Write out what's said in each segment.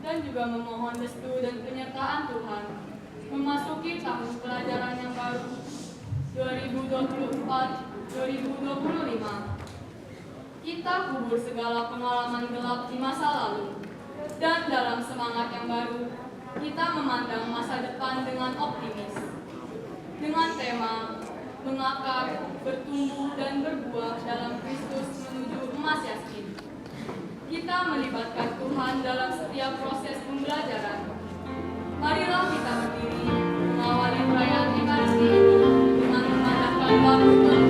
dan juga memohon restu dan penyertaan Tuhan memasuki tahun pelajaran yang baru 2024-2025. Kita kubur segala pengalaman gelap di masa lalu, dan dalam semangat yang baru, kita memandang masa depan dengan optimis. Dengan tema mengakar, bertumbuh, dan berbuah dalam Kristus menuju emas yakin. Kita melibatkan Tuhan dalam setiap proses pembelajaran. Marilah kita berdiri mengawali perayaan Ekaristi ini dengan memandangkan lagu Tuhan.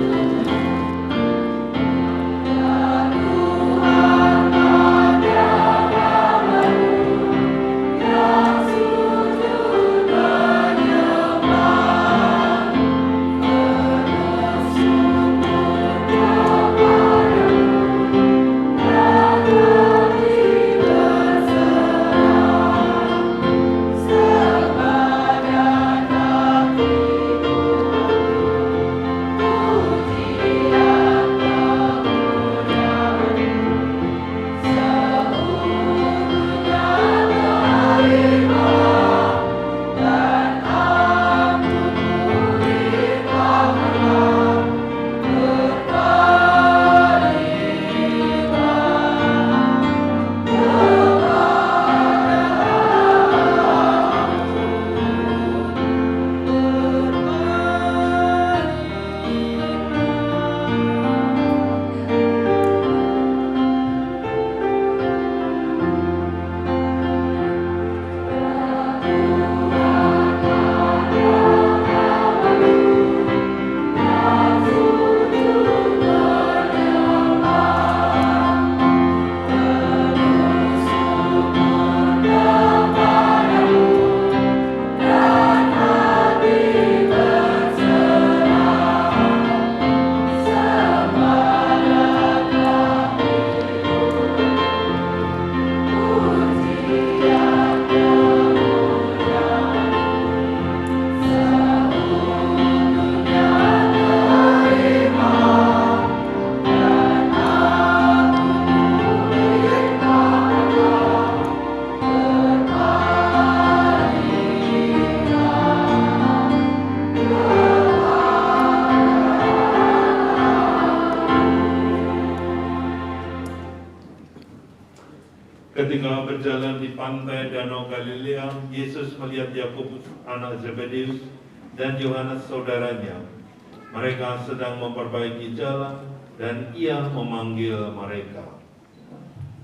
Ketika berjalan di pantai Danau Galilea, Yesus melihat Yakobus anak Zebedeus dan Yohanes saudaranya. Mereka sedang memperbaiki jalan dan ia memanggil mereka.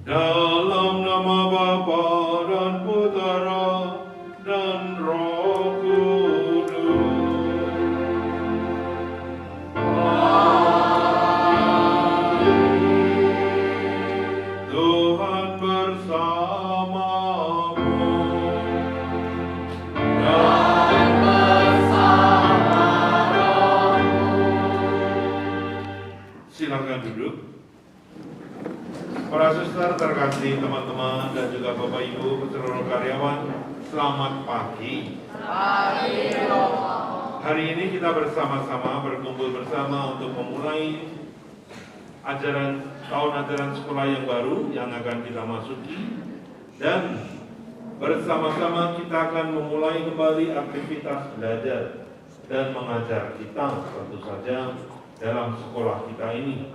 Dalam nama Bapa dan Putera dan Roh Kudus. Tuhan bersamamu dan bersama rohmu. Silakan duduk. Para suster terkasih, teman-teman dan juga Bapak Ibu seluruh karyawan, selamat pagi. Hari ini kita bersama-sama berkumpul bersama untuk memulai tahun ajaran sekolah yang baru yang akan kita masuki, dan bersama-sama kita akan memulai kembali aktivitas belajar dan mengajar kita tentu saja dalam sekolah kita ini.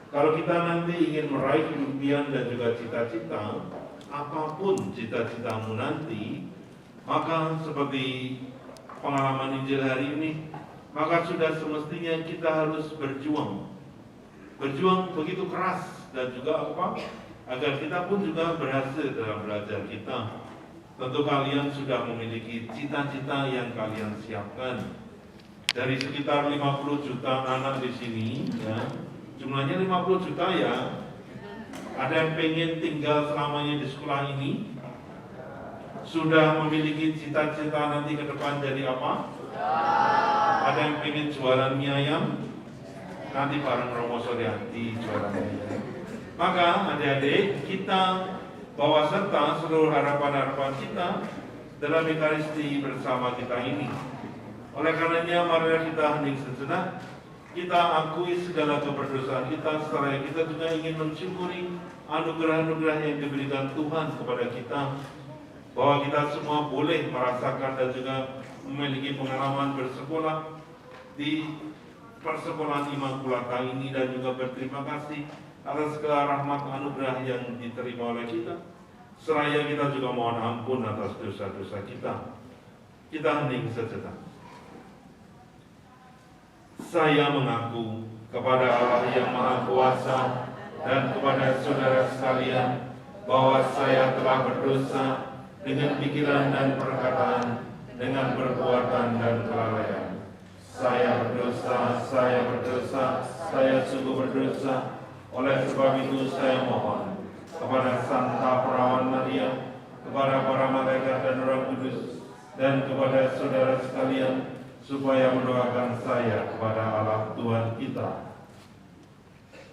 Kalau kita nanti ingin meraih impian dan juga cita-cita, apapun cita-citamu nanti, maka seperti pengalaman Injil hari ini, maka sudah semestinya kita harus berjuang begitu keras dan juga agar kita pun juga berhasil dalam belajar kita. Tentu kalian sudah memiliki cita-cita yang kalian siapkan. Dari sekitar 50 juta anak di sini, ya, jumlahnya 50 juta ya. Ada yang pengen tinggal selamanya di sekolah ini, sudah memiliki cita-cita nanti ke depan jadi apa? Ada yang pengen jualan mie ayam, nanti bareng Romo Suryanti jualan mie ayam. Maka adik-adik, kita bawa serta seluruh harapan-harapan kita dalam Ekaristi bersama kita ini. Oleh karenanya, marilah kita hening sejenak Kita akui segala keberdosaan kita, seraya kita juga ingin mensyukuri anugerah-anugerah yang diberikan Tuhan kepada kita, bahwa kita semua boleh merasakan dan juga memiliki pengalaman bersekolah di persekolahan Immaculata ini, dan juga berterima kasih atas segala rahmat anugerah yang diterima oleh kita, seraya kita juga mohon ampun atas dosa-dosa kita. Kita hening sejenak. Saya mengaku kepada Allah yang Maha Kuasa dan kepada saudara sekalian bahwa saya telah berdosa dengan pikiran dan perkataan, dengan perbuatan dan kelalaian. Saya berdosa, saya sungguh berdosa. Oleh sebab itu saya mohon kepada Santa Perawan Maria, kepada para malaikat dan Roh Kudus, dan kepada saudara sekalian, supaya mendoakan saya kepada Allah Tuhan kita.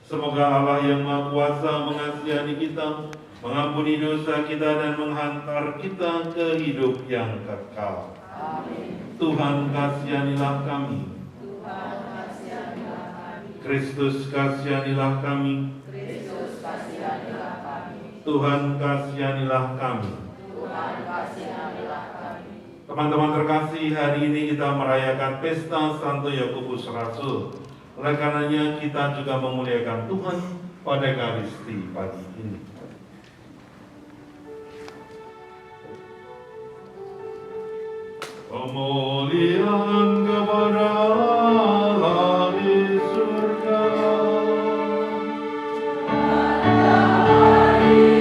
Semoga Allah yang Maha Kuasa mengasihani kita, mengampuni dosa kita, dan menghantar kita ke hidup yang kekal. Amin. Tuhan kasihanilah kami. Tuhan kasihanilah kami. Kristus kasihanilah kami. Kristus kasihanilah kami. Tuhan kasihanilah kami. Tuhan kasihanilah kami. Teman-teman terkasih, hari ini kita merayakan pesta Santo Yakobus Rasul. Oleh karenanya kita juga memuliakan Tuhan pada Ekaristi pagi ini. Pemuliaan kepada Allah di surga. Amin.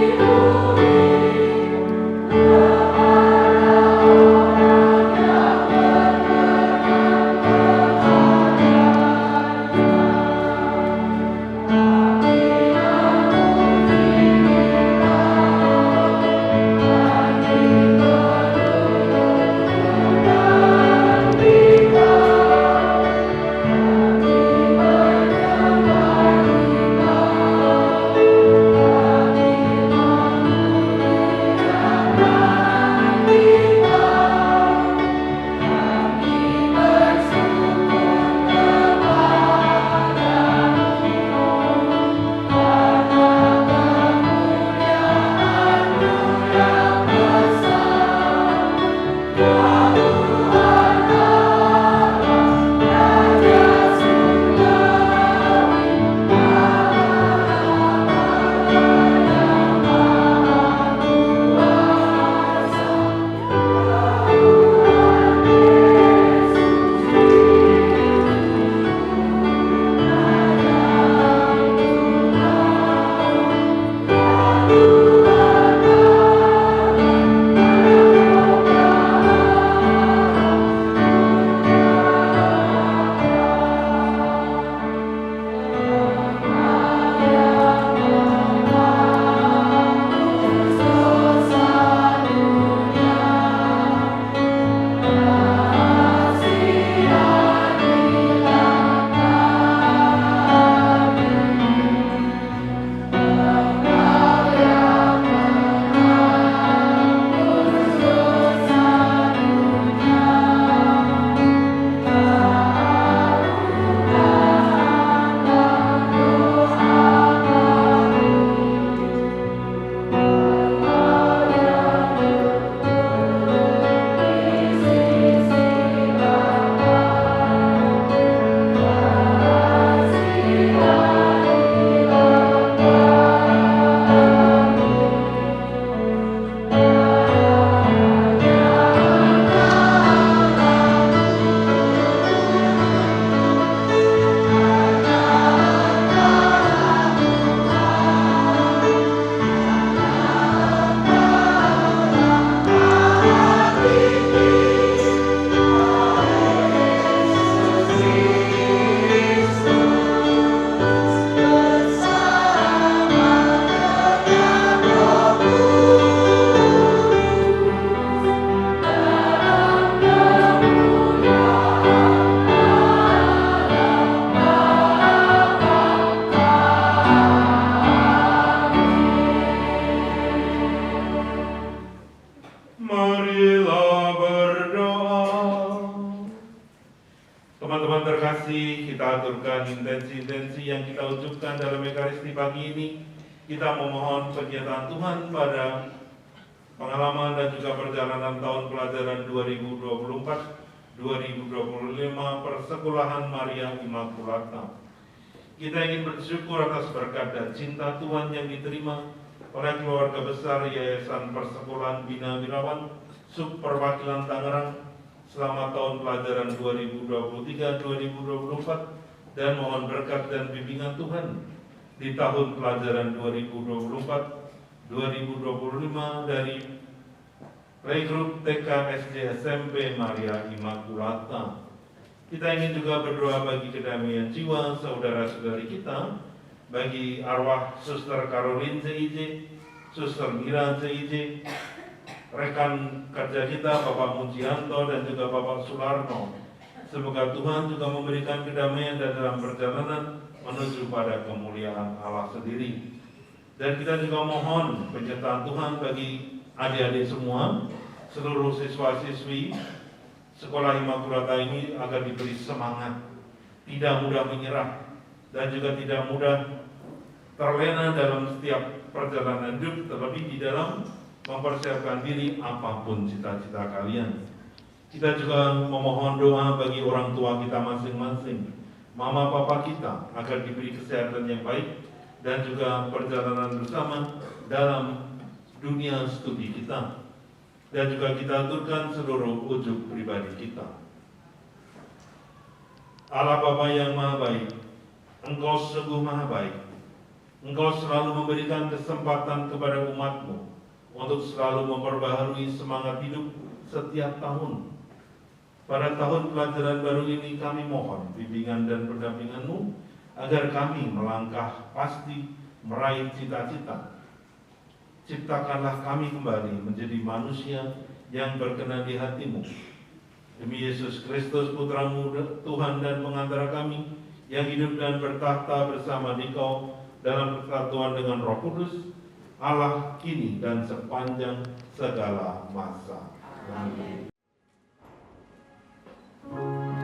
berdasarkan intensi-intensi yang kita ucapkan dalam Ekaristi pagi ini, kita memohon penyertaan Tuhan pada pengalaman dan juga perjalanan tahun pelajaran 2024-2025 Persekolahan Maria Immaculata. Kita ingin bersyukur atas berkat dan cinta Tuhan yang diterima oleh keluarga besar Yayasan Persekolahan Bina Wirawan Subperwakilan Tangerang selama tahun pelajaran 2023-2024 dan mohon berkat dan bimbingan Tuhan di tahun pelajaran 2024-2025 dari Playgroup TK SD SMP Maria Immaculata. Kita ingin juga berdoa bagi kedamaian jiwa saudara-saudari kita, bagi arwah Suster Caroline CIJ, Suster Mira CIJ, rekan kerja kita Bapak Mujianto dan juga Bapak Sularno. Semoga Tuhan juga memberikan kedamaian dan dalam perjalanan menuju pada kemuliaan Allah sendiri. Dan kita juga mohon penyertaan Tuhan bagi adik-adik semua, seluruh siswa-siswi Sekolah Immaculata ini agar diberi semangat, tidak mudah menyerah, dan juga tidak mudah terlena dalam setiap perjalanan hidup, terlebih di dalam mempersiapkan diri apapun cita-cita kalian. Kita juga memohon doa bagi orang tua kita masing-masing, mama papa kita, agar diberi kesehatan yang baik dan juga perjalanan bersama dalam dunia studi kita. Dan juga kita aturkan seluruh ujub pribadi kita. Allah Bapa yang Maha Baik, Engkau sungguh Maha Baik. Engkau selalu memberikan kesempatan kepada umat-Mu untuk selalu memperbaharui semangat hidup setiap tahun. Pada tahun pelajaran baru ini kami mohon bimbingan dan pendampingan-Mu agar kami melangkah pasti meraih cita-cita. Ciptakanlah kami kembali menjadi manusia yang berkenan di hati-Mu. Demi Yesus Kristus Putra-Mu, Tuhan dan pengantara kami, yang hidup dan bertahta bersama Dikau dalam persatuan dengan Roh Kudus, Allah kini dan sepanjang segala masa. Amin. Amen.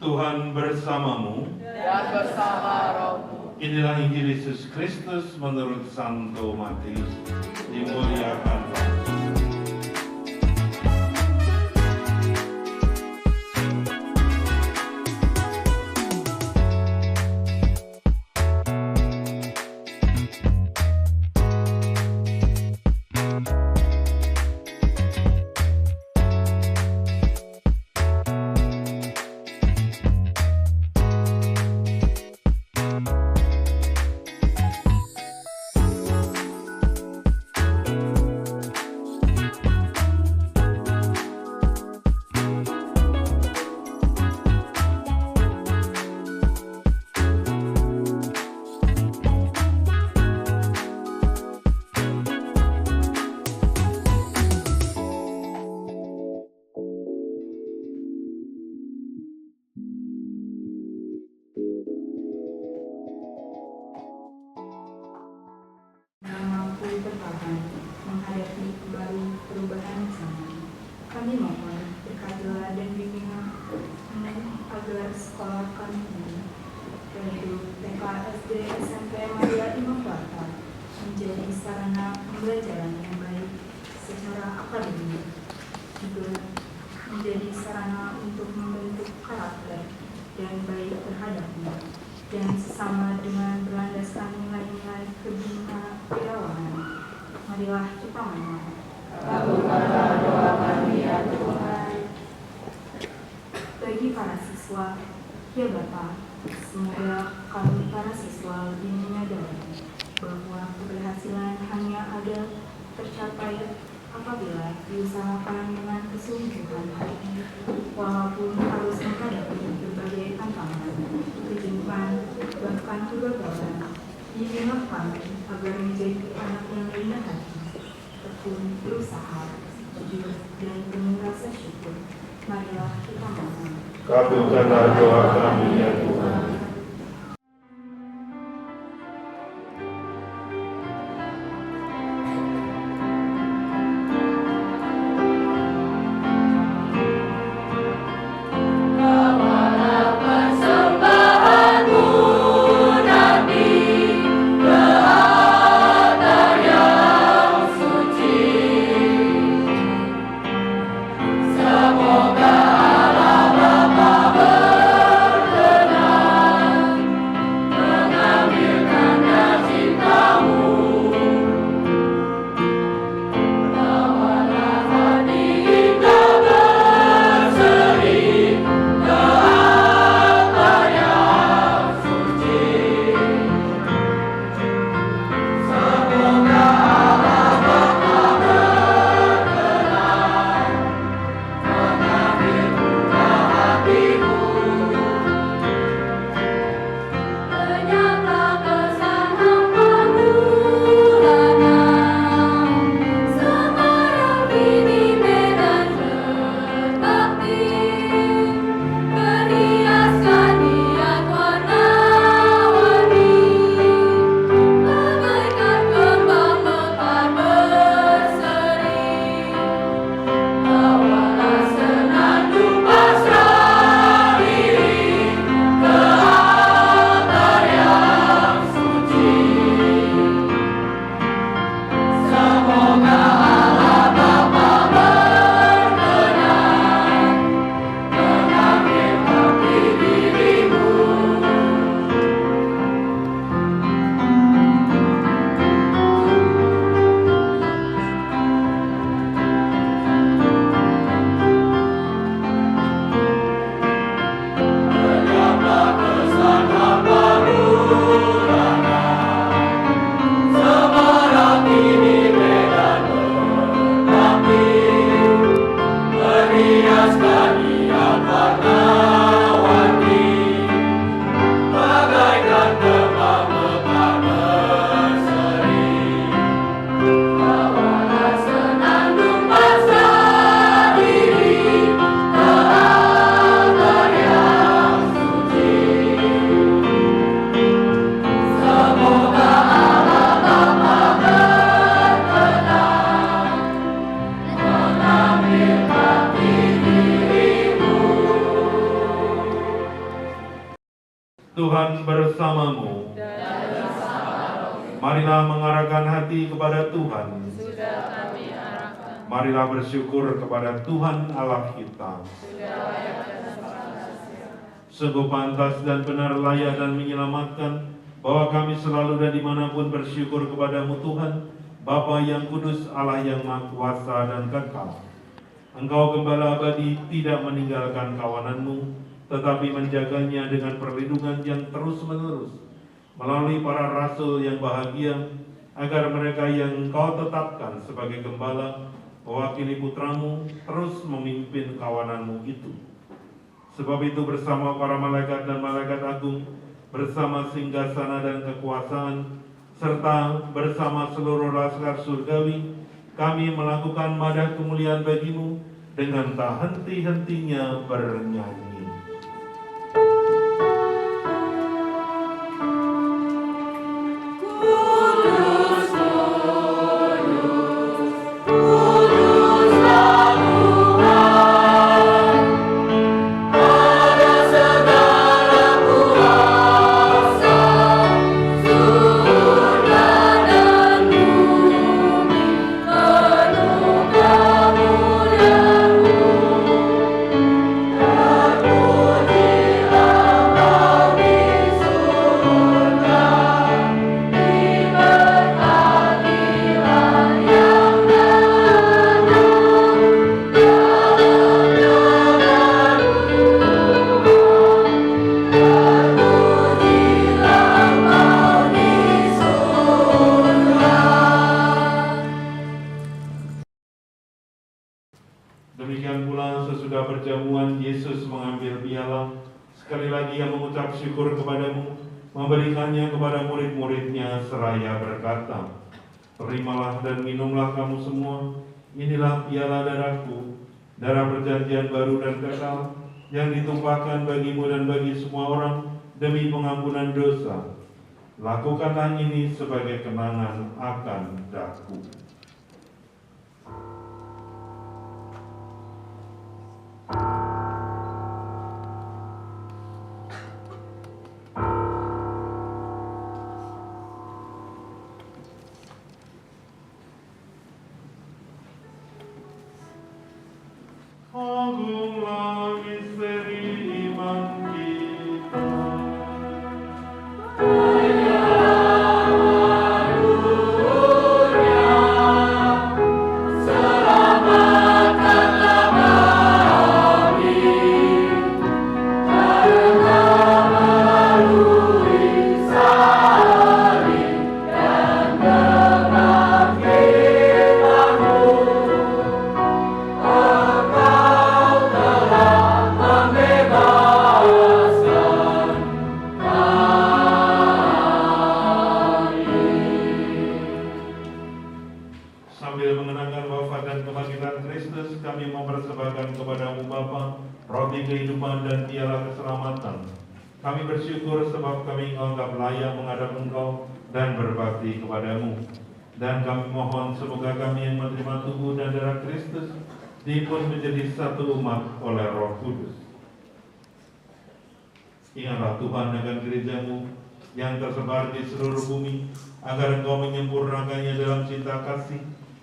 Tuhan bersamamu. Dan bersama rohmu. Inilah Injil Yesus Kristus menurut Santo Matius. Dimuliakan Tuhan. mampu bertahan menghadapi kembali perubahan zaman. Kami mohon berkatilah dan bimbinglah agar sekolah kami ini, yaitu TK, SD, SMP, Maria Imam Barta, menjadi sarana pembelajaran yang baik secara akademik, juga menjadi sarana untuk membentuk karakter dan baik terhadapnya, dan sesama dengan berlandaskan nilai-nilai kebinawaan. Marilah kita memohon. Kabulkanlah doa kami ya Tuhan. Bagi para siswa, ya Bapa, semoga kami para siswa lebih menyadari bahwa keberhasilan hanya ada tercapai apabila diusahakan dengan kesungguhan hati, walaupun harus menghadapi berbagai tantangan, kejenuhan, bahkan kegagalan. Bimbinglah kami agar menjadi anak yang rendah hati, tekun, berusaha, jujur, dan penuh rasa syukur. Marilah kita mohon. Kabulkanlah doa kami ya Tuhan. Semoga Allah Bapa berkenan Tuhan bersamamu. Marilah mengarahkan hati kepada Tuhan. Sudah kami arahkan. Marilah bersyukur kepada Tuhan Allah kita. Sudah layak dan sepantasnya. Sungguh pantas dan benar, layak dan menyelamatkan, bahwa kami selalu dan dimanapun bersyukur kepadamu Tuhan, Bapa yang kudus, Allah yang maha kuasa dan kekal. Engkau Gembala abadi tidak meninggalkan kawananmu, tetapi menjaganya dengan perlindungan yang terus-menerus melalui para rasul yang bahagia, agar mereka yang engkau tetapkan sebagai gembala mewakili putramu terus memimpin kawananmu itu. Sebab itu bersama para malaikat dan malaikat agung, bersama singgasana dan kekuasaan, serta bersama seluruh laskar surgawi, kami melakukan madah kemuliaan bagimu dengan tak henti-hentinya bernyanyi. Demikian pula sesudah perjamuan, Yesus mengambil piala, sekali lagi ia mengucap syukur kepadamu, memberikannya kepada murid-muridnya seraya berkata, "Terimalah dan minumlah kamu semua, inilah piala darahku, darah perjanjian baru dan kekal, yang ditumpahkan bagimu dan bagi semua orang demi pengampunan dosa. Lakukanlah ini sebagai kenangan akan daku." Agunglah misteri iman kita. Sambil mengenangkan wafat dan kebangkitan Kristus, kami mempersembahkan kepadamu Bapa, roti kehidupan dan piala keselamatan. Kami bersyukur sebab kami anggap layak menghadap Engkau dan berbakti kepadamu. Dan kami mohon semoga kami yang menerima tubuh dan darah Kristus dipun menjadi satu umat oleh Roh Kudus. Ingatlah Tuhan akan gerejamu yang tersebar di seluruh bumi, agar Engkau menyempurnakannya dalam cinta kasih,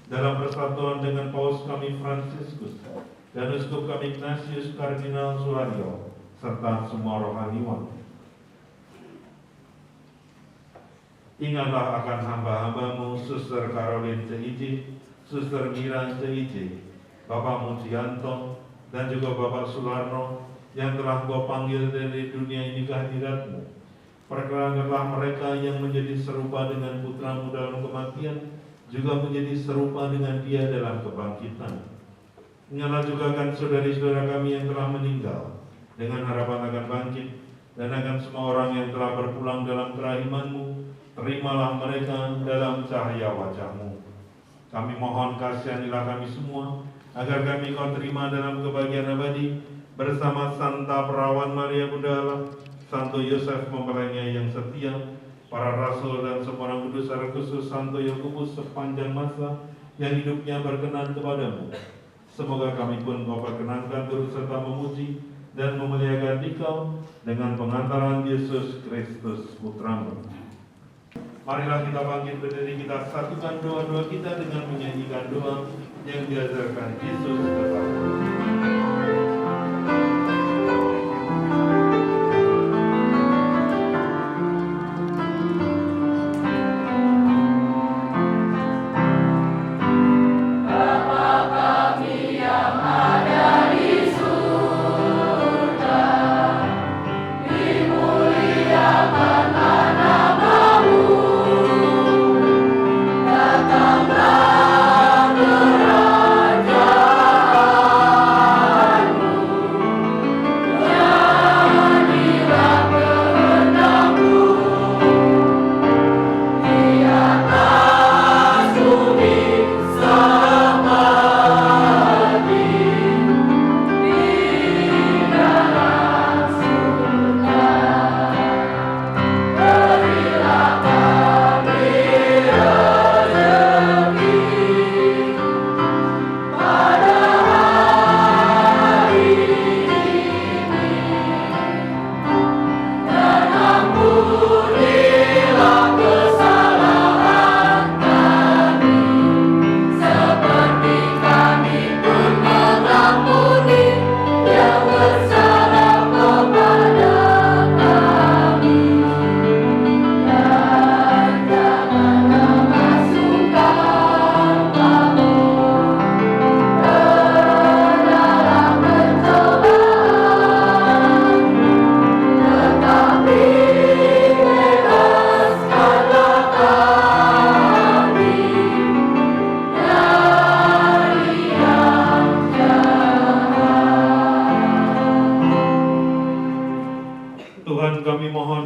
dalam persatuan dengan Paus kami Fransiskus dan Uskup kami Ignatius Kardinal Suaryo, serta semua rohaniwan. Ingatlah akan hamba-hambamu, Suster Caroline C.I.J., Suster Mira C.I.J., Bapak Mujianto, dan juga Bapak Sularno, yang telah Kau panggil dari dunia ini ke hadirat-Mu. Perkenankanlah mereka yang menjadi serupa dengan putra-Mu dalam kematian, juga menjadi serupa dengan Dia dalam kebangkitan. Ingatlah juga akan saudari-saudara kami yang telah meninggal, dengan harapan akan bangkit, dan akan semua orang yang telah berpulang dalam kerahiman-Mu. Terimalah mereka dalam cahaya wajah-Mu. Kami mohon kasihanilah kami semua, agar kami Kau terima dalam kebahagiaan abadi, bersama Santa Perawan Maria Bunda Allah, Santo Yosef mempelainya yang setia, para rasul dan semua orang kudus, secara khusus Santo Yakobus sepanjang masa yang hidupnya berkenan kepadamu. Semoga kami pun Kau perkenankan turut serta memuji dan memuliakan Dikau dengan pengantaran Yesus Kristus Putramu. Marilah kita bangkit berdiri, kita satukan doa-doa kita dengan menyanyikan doa yang diajarkan Yesus kepada.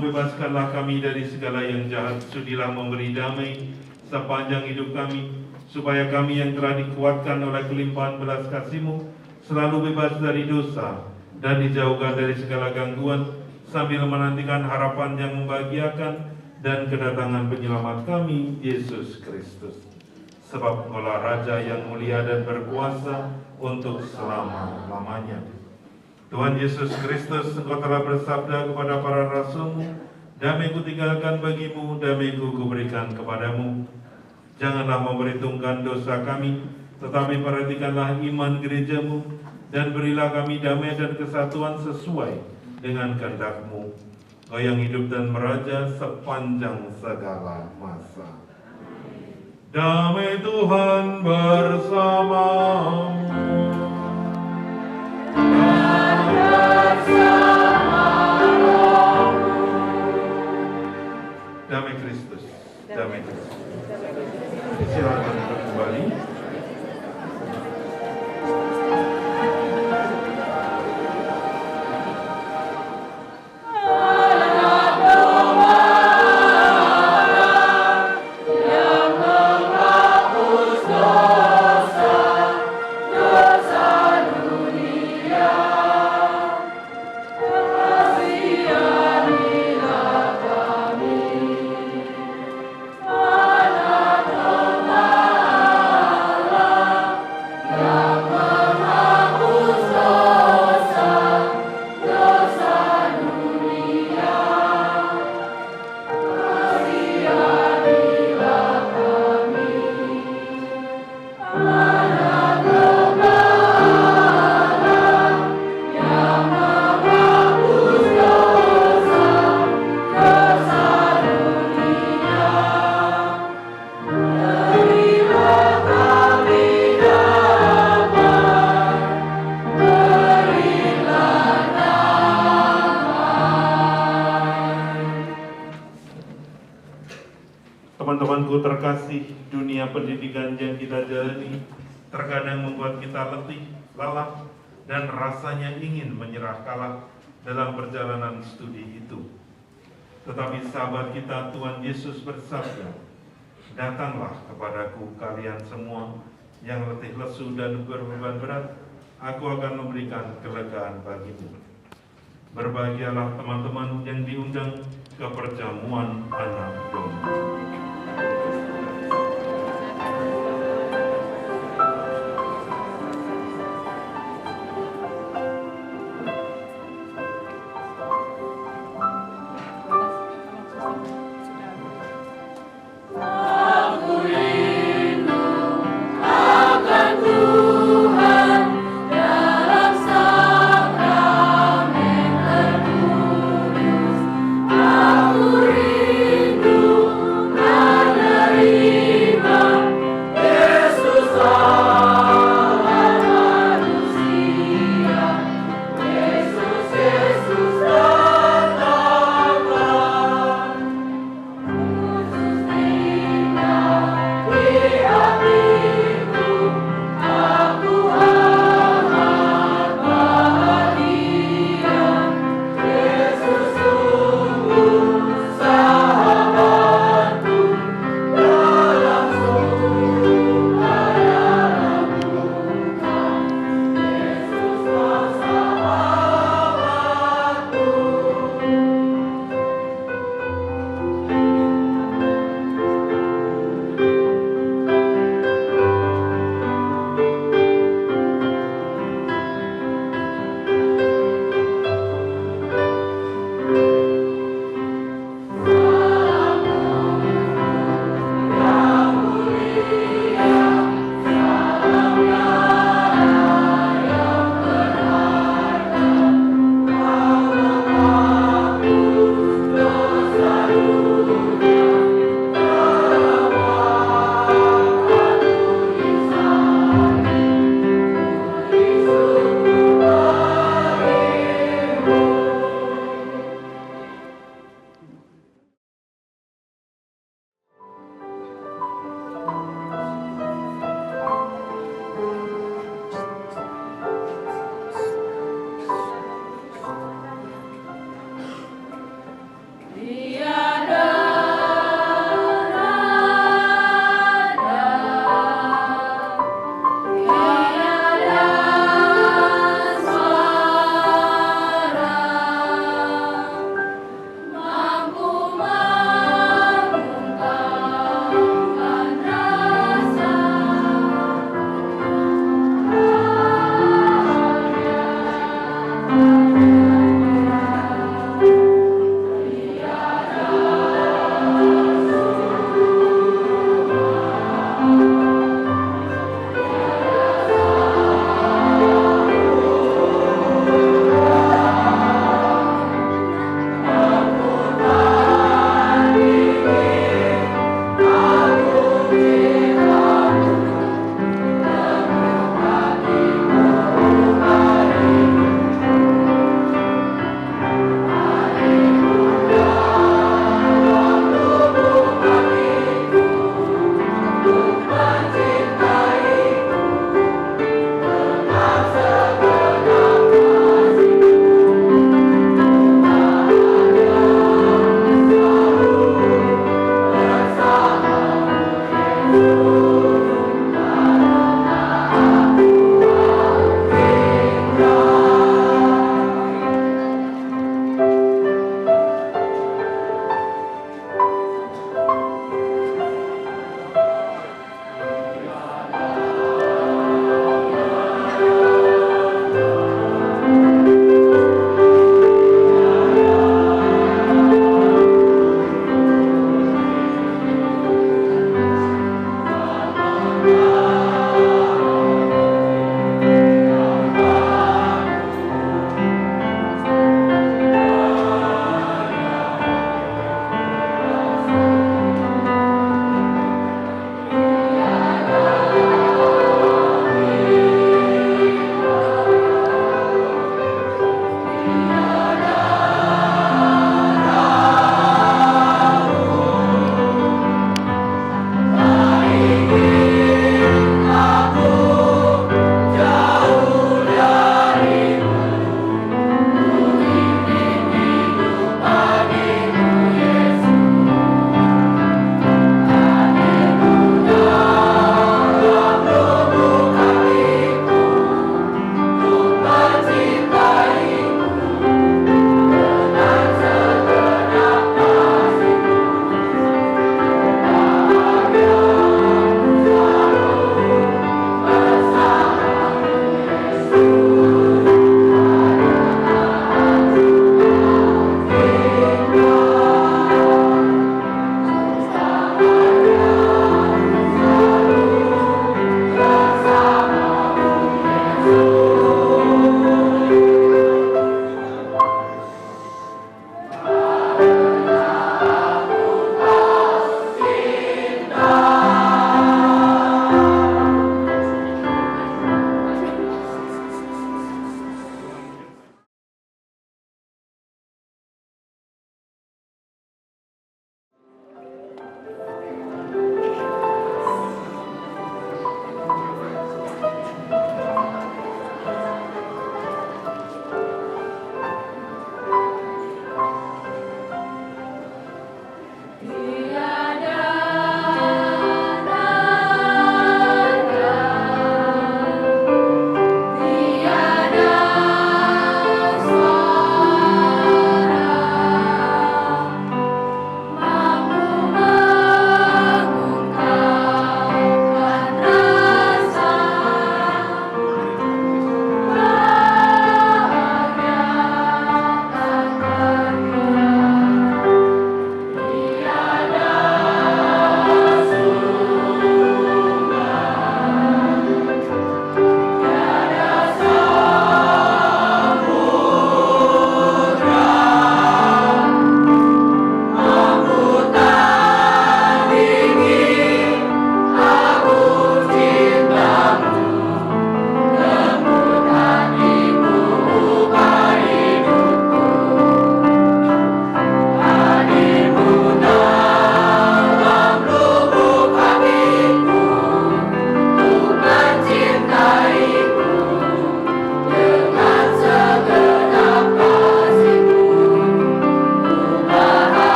Bebaskanlah kami dari segala yang jahat, sudilah memberi damai sepanjang hidup kami, supaya kami yang telah dikuatkan oleh kelimpahan belas kasih-Mu selalu bebas dari dosa dan dijauhkan dari segala gangguan, sambil menantikan harapan yang membahagiakan dan kedatangan penyelamat kami, Yesus Kristus. Sebab Engkaulah Raja yang mulia dan berkuasa untuk selama-lamanya. Tuhan Yesus Kristus, Engkau telah bersabda kepada para rasul-Mu, damai ku tinggalkan bagimu, damai ku berikan kepadamu. Janganlah memperhitungkan dosa kami, tetapi perhatikanlah iman gereja-Mu, dan berilah kami damai dan kesatuan sesuai dengan kehendak-Mu. Engkau yang hidup dan meraja sepanjang segala masa. Damai Tuhan bersamamu. Damai Kristus, damai Kristus. Silakan untuk kembali. Teman-temanku terkasih, dunia pendidikan yang kita jalani terkadang membuat kita letih, lelah, dan rasanya ingin menyerah kalah dalam perjalanan studi itu. Tetapi sahabat kita Tuhan Yesus bersabda, "Datanglah kepadaku kalian semua yang letih lesu dan berbeban berat, aku akan memberikan kelegaan bagimu." Berbahagialah teman-teman yang diundang ke perjamuan anak domba. Tiada nada, tiada suara mampu mengungkapkan rasa hanya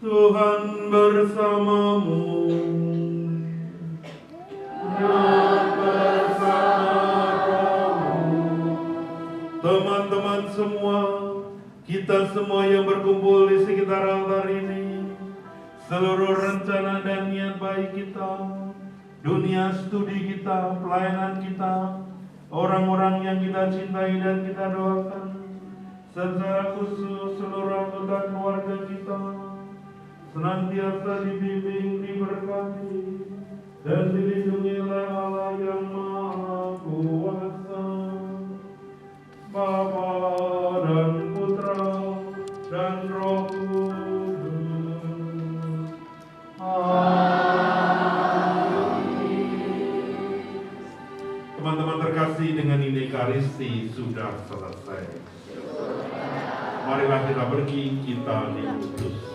Tuhan bersamamu. Teman-teman semua, kita semua yang berkumpul di sekitar altar ini, seluruh rencana dan niat baik kita, dunia studi kita, pelayanan kita, orang-orang yang kita cintai dan kita doakan, secara khusus seluruh anggota keluarga kita, senantiasa dibimbing, diberkati, dan dilindungi oleh Allah yang Maha Kuasa, Bapa dan Putra dan Roh Kudus. Amin. Teman-teman terkasih, dengan ini Ekaristi sudah selesai. Marilah kita pergi, kita diutus.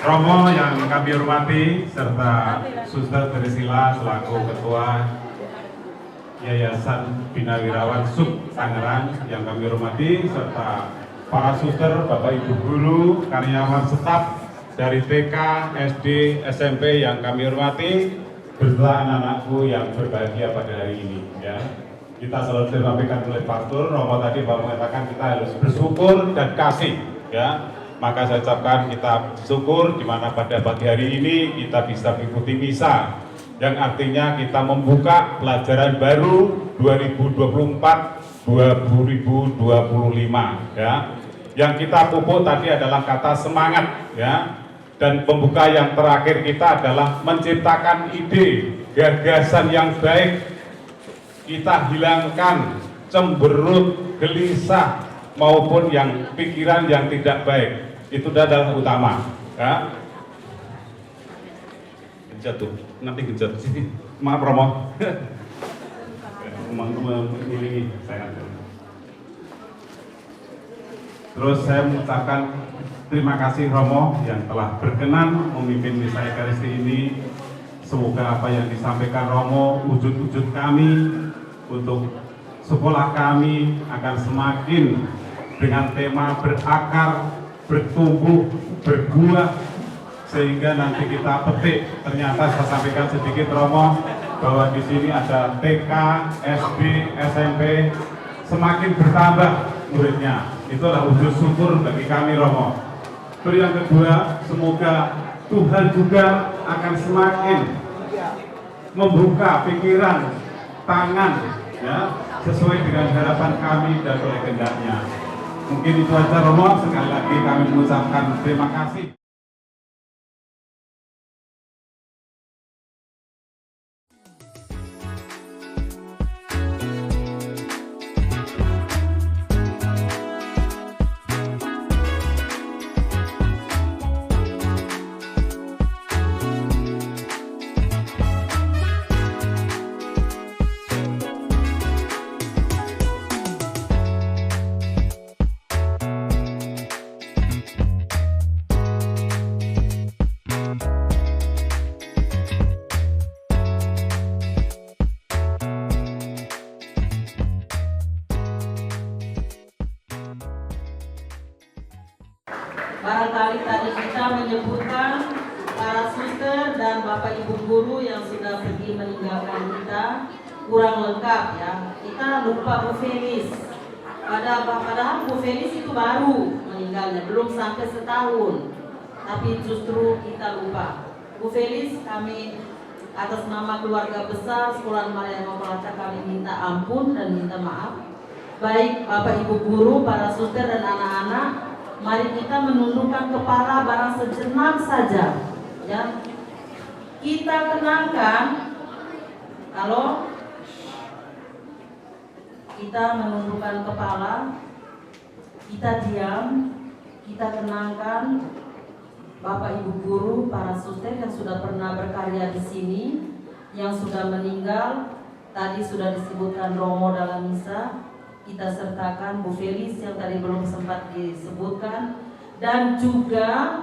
Romo yang kami hormati serta Suster Trisila selaku Ketua Yayasan Bina Wirawan Sub Tangerang yang kami hormati, serta para suster, Bapak Ibu guru, karyawan staf dari TK, SD, SMP yang kami hormati, beserta anak-anakku yang berbahagia pada hari ini. Ya, kita selalu disampaikan oleh Pastor Romo tadi bahwa mengatakan kita harus bersyukur dan kasih. Ya, maka saya ucapkan kita syukur di mana pada pagi hari ini kita bisa mengikuti misa yang artinya kita membuka pelajaran baru 2024-2025 ya. Yang kita pupuk tadi adalah kata semangat ya. Dan pembuka yang terakhir kita adalah menciptakan ide, gagasan yang baik. Kita hilangkan cemberut, gelisah, maupun yang pikiran yang tidak baik. Itu adalah utama. Ya. Genjat tuh, nanti genjat sini. Maaf Romo. Mengiringi saya. Terus saya mengucapkan terima kasih Romo yang telah berkenan memimpin misa Ekaristi ini. Semoga apa yang disampaikan Romo, wujud-wujud kami untuk sekolah kami akan semakin dengan tema berakar, bertumbuh, berbuah, sehingga nanti kita petik. Ternyata saya sampaikan sedikit Romo bahwa di sini ada TK, SD, SMP, semakin bertambah muridnya. Itulah wujud syukur bagi kami Romo. Terus yang kedua, semoga Tuhan juga akan semakin membuka pikiran, tangan, ya, sesuai dengan harapan kami dan oleh kehendaknya. Mungkin itu aja Romo. Sekali lagi kami mengucapkan terima kasih. Barangkali tadi kita menyebutkan para suster dan Bapak Ibu guru yang sudah pergi meninggalkan kita kurang lengkap ya. Kita lupa Bu Felis. Padahal Bu Felis itu baru meninggalnya, belum sampai setahun. Tapi justru kita lupa. Bu Felis, kami atas nama keluarga besar Sekolah Maria Immaculata kami minta ampun dan minta maaf. Baik Bapak Ibu guru, para suster dan anak-anak, mari kita menundukkan kepala barang sejenak saja, ya. Kita kenangkan, kalau kita menundukkan kepala, kita diam, kita kenangkan Bapak Ibu guru, para suster yang sudah pernah berkarya di sini, yang sudah meninggal. Tadi sudah disebutkan Romo dalam misa. Kita sertakan Bu Felis yang tadi belum sempat disebutkan, dan juga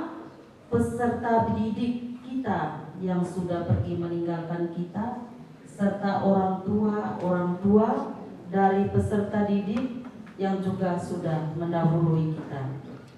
peserta didik kita yang sudah pergi meninggalkan kita, serta orang tua dari peserta didik yang juga sudah mendahului kita.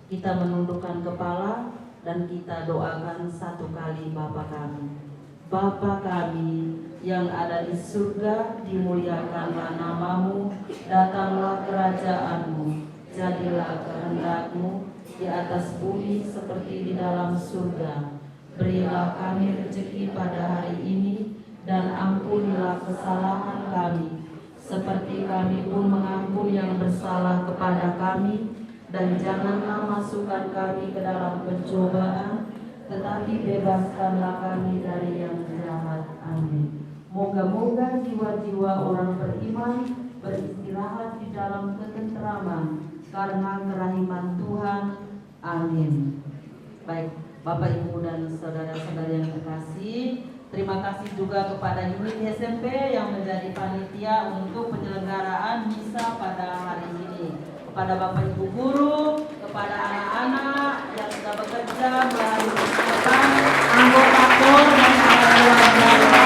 Kita menundukkan kepala dan kita doakan satu kali Bapa kami. Bapa kami yang ada di surga, dimuliakanlah namamu, datanglah kerajaanmu, jadilah kehendak-Mu di atas bumi seperti di dalam surga. Berilah kami rezeki pada hari ini, dan ampunilah kesalahan kami, seperti kami pun mengampuni yang bersalah kepada kami, dan janganlah masukkan kami ke dalam pencobaan, tetapi bebaskanlah kami dari yang jahat. Amin. Moga-moga jiwa-jiwa orang beriman beristirahat di dalam ketenteraman karena kerahiman Tuhan. Amin. Baik, Bapak Ibu dan saudara-saudara yang terkasih, terima kasih juga kepada unit SMP yang menjadi panitia untuk penyelenggaraan misa pada hari ini. Kepada Bapak Ibu guru, kepada anak-anak yang sudah bekerja melalui persiapan, anggota KOR dan para keluarga.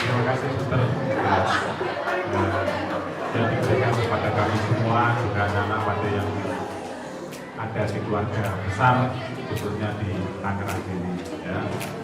Terima kasih Suster yang diberikan kepada kami semua, juga anak-anak pada yang ada di keluarga besar, khususnya di Tangerang ini. Ya.